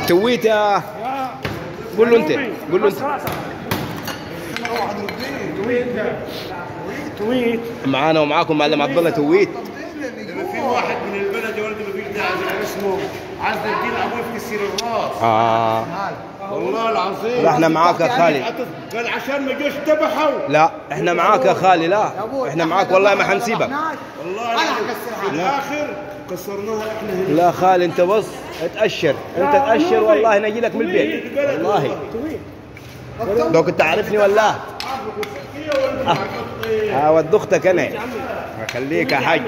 تويت يا قول له انت قول له انت تويت معانا ومعاكم معلم عبد الله تويت. في واحد من البلد يا ولدي ما فيش داعي اسمه عز الدين ابو كسير الراس. والله العظيم. لا احنا معاك يا خالد. قال عشان ما جوش ذبحوا. لا احنا معاك يا خالد. لا احنا معاك والله ما حنسيبك. والله في الاخر كسرناها احنا هنا. لا خالد انت بص اتأشر انت تأشر والله نجي لك من البيت والله. لو كنت عارفني والله ود اختك انا اخليك يا حاج.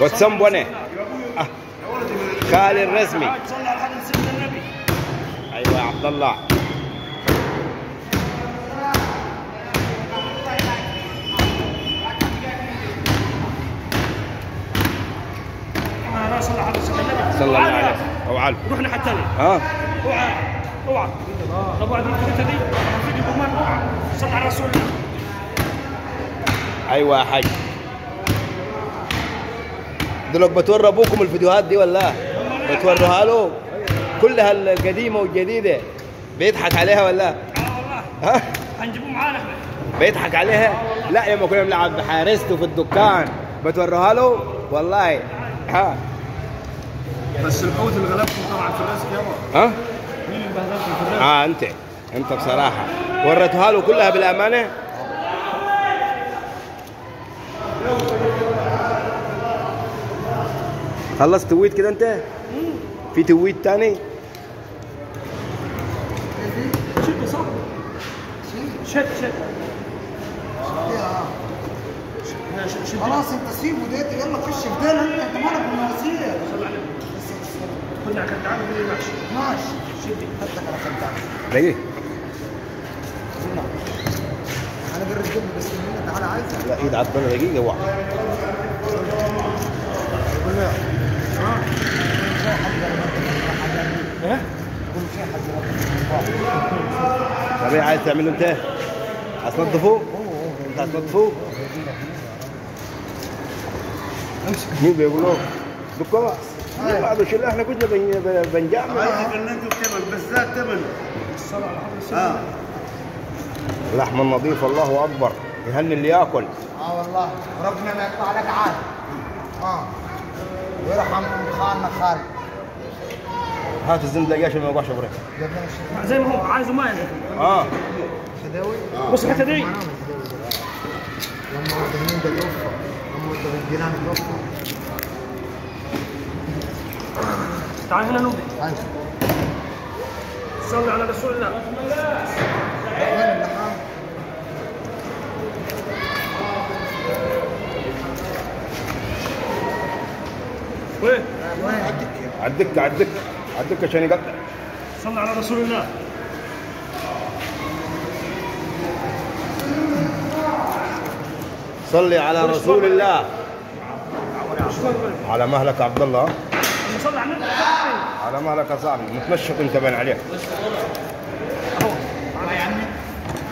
واتسمب وانا خالي الرسمي. ايوه يا عبد الله. صلى الله عليه وعلى رحنا حتى ثاني. اوعى اوعى ابو عبد الكريم دي في كمان اوعى صل على رسول الله. ايوه يا حاج. دلوقتي بتوري ابوكم الفيديوهات دي ولا بتوريها له كلها القديمه والجديده بيضحك عليها ولا والله ها هنجيبه معانا احنا بيضحك عليها. لا يا ما كنا بنلعب بحارسته في الدكان بتوريها له والله. ها بس الحوت اللي غلبكم طبعا في الرزق يابا. ها مين اللي بهدلكم في الرزق؟ انت بصراحه وريتها له كلها بالامانه. خلصت تويت كده انت؟ في تويت تاني؟ شد صح؟ شد خلاص انت سيبه ديت يلا خش في ديل انت مالك بالمواسير. كنا كنت عامل من المحشي. ماشي شدي خدتك على خدتك. دقيقة انا جرب جنبي بس منك تعالى عايزك. لا ايد عبد الله دقيقة واحدة. قول له ايه؟ قول في حد طب عايز تعمله انت؟ عايز تنظفوه؟ انت عايز تنظفوه؟ مين بيقولوا؟ دكتور بعد شو اللي احنا كنا بنجامل. عايزك ان انتوا تمن بالذات تمن. اللحم النظيف الله اكبر يهني اللي ياكل. والله ربنا ما يقطع لك عاد. ويرحم خالنا خالد. هات الزنبلة عشان ما يوقعش بريك. زي ما هو عايزه ما يعني. شداوي؟ بص الحته دي. لما الدهنين ده توفى. لما الجيران توفى. تعال هنا نوبي. تعال. صلي على رسول الله. وين اللحام؟ وين؟ عالدكة عشان يقطع. صلي على رسول الله. صلي على رسول الله. على مهلك عبد الله. صلي على النبي. على مهلك يا صاحبي متنشط انت باين عليك.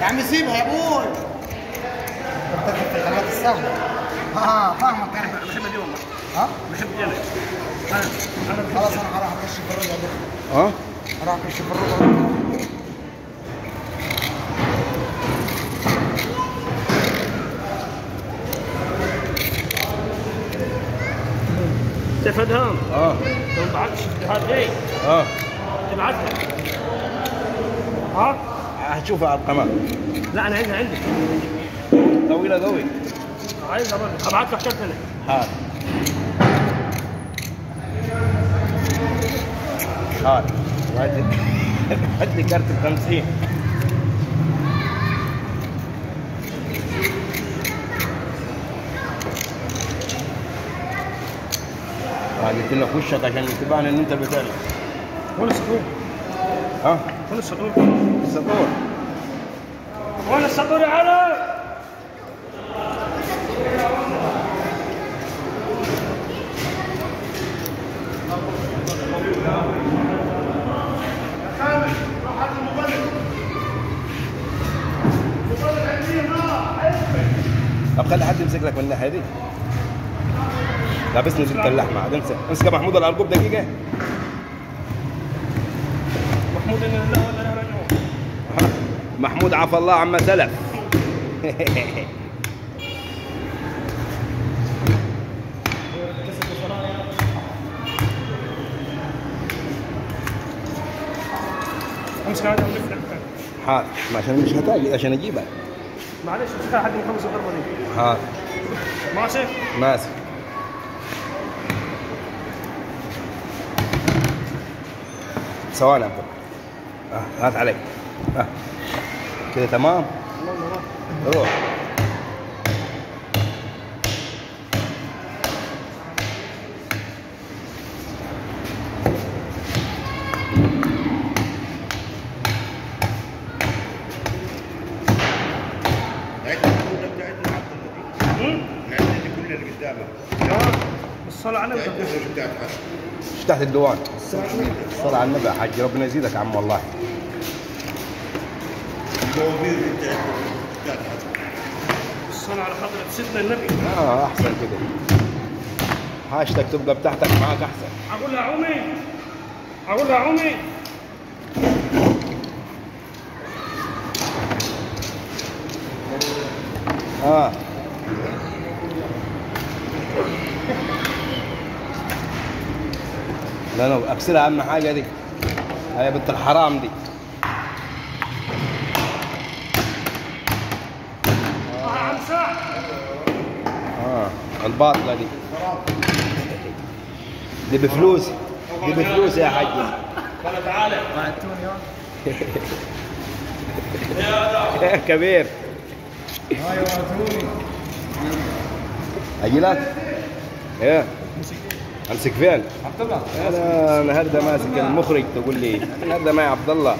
يا عمي سيبها يا ابوي. انت في الحاجات السهله. فاهمك انا. بحب دي والله. بحب دي انا. خلاص انا هروح اكشف الرجع ده. هروح اكشف الرجع. تفهم؟ لو ما بعتش الفيديوهات دي تبعتها. هتشوفها على القناة. لا انا عايزها عندي. طويلة قوي. عايزها برضه ابعت لك كم سنة. هات هات لي كارت ال50. قلت لك وشك عشان تبان ان انت بتعمل. وين السطور؟ وين السطور؟ وين السطور يا علي؟ طب خلي حد يمسك لك من الناحيه دي. لا بس نزلت اللحمه عاد انسى. امسك يا محمود الارجوب دقيقه. محمود ان الله ولا لا راجعون. محمود عفى الله عما سلف. امسك هذا ولف لك. حاضر عشان مش هتاجي عشان اجيبها. معلش امسكها حد يخلص الضربه دي. حاضر ماسك؟ ماسك. ثواني عبد الله. هات علي. كده تمام؟ روح. الصلاة على النبي. ايش تحت الديوان؟ الصلاة على النبي يا حاج ربنا يزيدك يا عم والله. الصلاة على حضرة سيدنا النبي. احسن كده. حاجتك تبقى بتاعتك معاك احسن. اقول لها عمي. اقول لها عمي. لا انا اكسرها اهم حاجه دي. هي بنت الحرام دي. الباطله دي. دي بفلوس. دي بفلوس يا حاج. تعالى وعدتوني يا كبير. هاي وعدتوني. اجي لك؟ ايه امسك فين؟ عبد الله. انا النهارده ماسك المخرج تقول لي النهارده معي عبد الله.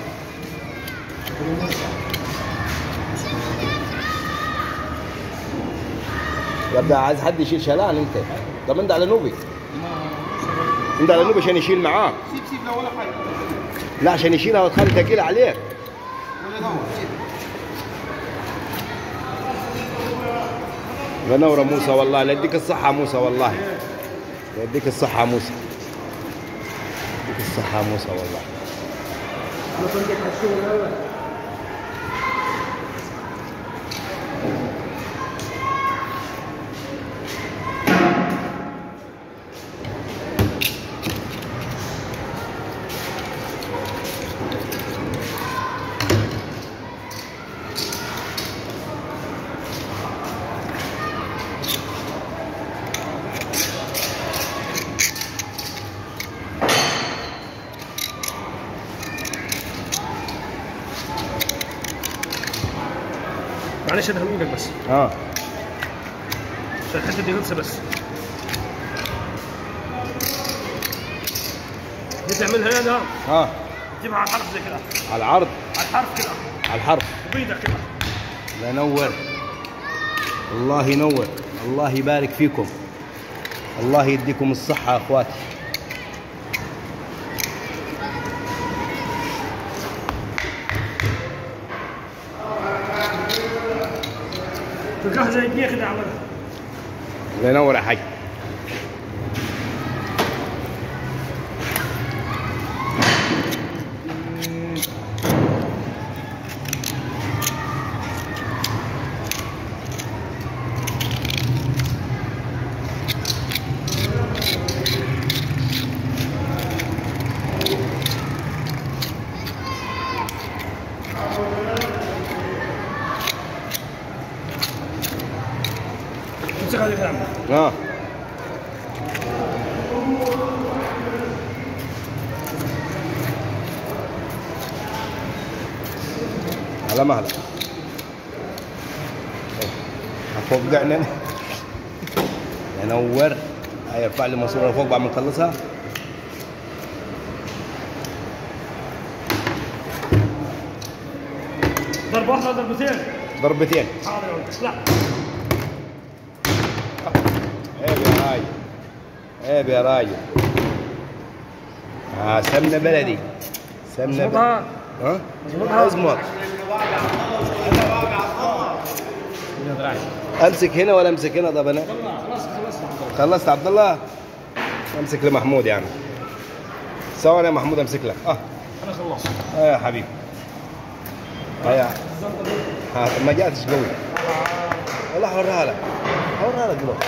يبدا عايز حد يشيل شلال انت. طب انت على نوبي. انت على نوبي عشان يشيل معاك. سيب لا ولا حاجه. لا عشان يشيلها وتخلي ثقيله عليك. ولا دور سيب. منورة موسى والله. لا يديك الصحة موسى والله. لا يديك الصحة موسى. يديك الصحة موسى والله. معلش انا هقول لك بس. عشان الحته دي غلسه بس. دي تعملها يا ده. تجيبها على الحرف زي كده. على العرض. على الحرف كده. على الحرف. وبيدك كده. الله ينور. الله ينور. الله يبارك فيكم. الله يديكم الصحة يا اخواتي. تلقاها زي الدنيا كده عملها. الله ينور يا حاج. امسك هذه كده. على مهلك. فوق قعنا. ينور. هاي ارفع لي الماسوره فوق بعد ما نخلصها. ضربة واحدة ضربتين. ضربتين. حاضر يا ولد اسلع. عيب يا راجل. عيب يا راجل. سمنة بلدي. سمنة بلدي. اضبط. امسك هنا ولا امسك هنا؟ طب انا خلصت عبد الله؟ امسك لمحمود يا عم. ثواني يا محمود امسك لك. انا خلصت. يا حبيبي. ما جاتش قوي. والله حوريها لك. حوريها لك دلوقتي.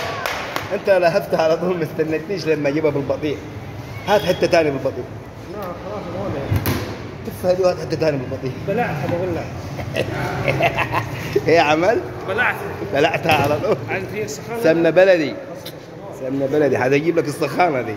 انت لهفتها على طول، ما استنيتنيش لما اجيبها بالبطيء. هات حته ثانيه بالبطيء. لا خلاص هون تف هذه، وهات حته ثانيه بالبطيء. بلعتها بقول لك. هي عمل؟ بلعتها على طول. عاد هي السخانه. سمنه بلدي. سمنه بلدي، هذا يجيب لك السخانه دي.